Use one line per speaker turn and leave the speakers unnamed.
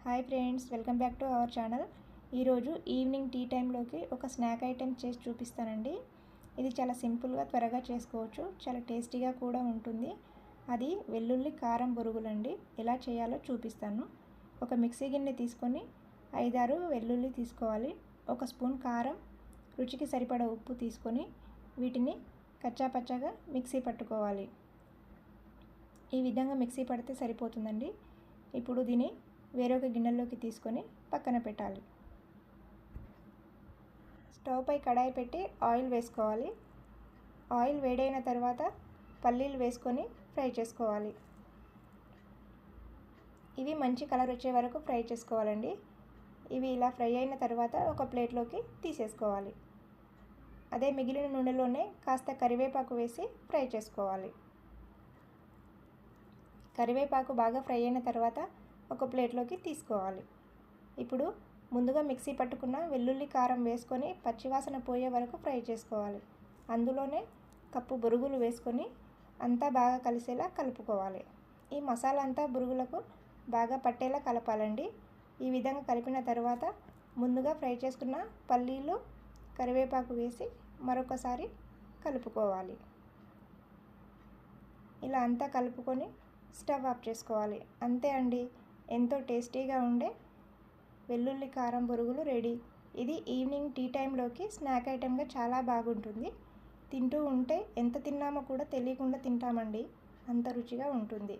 Hi friends, welcome back to our channel. ఈరోజు evening tea టైంలోకి ఒక snack item చేసి చూపిస్తానండి. ఇది చాలా సింపుల్గా త్వరగా చేసుకోవచ్చు, చాలా టేస్టీగా కూడా ఉంటుంది. అది వెల్లుల్లి కారం బొరుగులండి. ఎలా చేయాలో చూపిస్తాను. ఒక మిక్సీ గిన్నె తీసుకొని 5-6 వెల్లుల్లి తీసుకోవాలి. 1 స్పూన్ కారం, రుచికి సరిపడా ఉప్పు తీసుకొని వీటిని కచ్చాపచ్చాగా మిక్సీ పట్టుకోవాలి. ఈ విధంగా మిక్సీ పడితే సరిపోతుందండి. ఇప్పుడు దీన్ని వేరొక గిన్నెలోకి తీసుకొని పక్కన పెట్టాలి. స్టవ్ పై కడాయి పెట్టి ఆయిల్ వేసుకోవాలి. ఆయిల్ వేడైన తర్వాత పల్లీలు వేసుకొని ఫ్రై చేసుకోవాలి. ఇవి మంచి కలర్ వచ్చే వరకు ఫ్రై చేసుకోవాలండి. ఇవి ఇలా ఫ్రై అయిన తర్వాత ఒక ప్లేట్లోకి తీసేసుకోవాలి. అదే మిగిలిన నూనెలోనే కాస్త కరివేపాకు వేసి ఫ్రై చేసుకోవాలి. కరివేపాకు బాగా ఫ్రై అయిన తర్వాత ఒక ప్లేట్లోకి తీసుకోవాలి. ఇప్పుడు ముందుగా మిక్సీ పట్టుకున్న వెల్లుల్లి కారం వేసుకొని పచ్చివాసన పోయే వరకు ఫ్రై చేసుకోవాలి. అందులోనే కప్పు బొరుగులు వేసుకొని అంతా బాగా కలిసేలా కలుపుకోవాలి. ఈ మసాలా అంతా బొరుగులకు బాగా పట్టేలా కలపాలండి. ఈ విధంగా కలిపిన తర్వాత ముందుగా ఫ్రై చేసుకున్న పల్లీలు, కరివేపాకు వేసి మరొకసారి కలుపుకోవాలి. ఇలా అంతా కలుపుకొని స్టవ్ ఆఫ్ చేసుకోవాలి. అంతే అండి, ఎంతో టేస్టీగా ఉండే వెల్లుల్లి కారం బొరుగులు రెడీ. ఇది ఈవినింగ్ టీ టైంలోకి స్నాక్ ఐటెంగా చాలా బాగుంటుంది. తింటూ ఉంటే ఎంత తిన్నామో కూడా తెలియకుండా తింటామండి, అంత రుచిగా ఉంటుంది.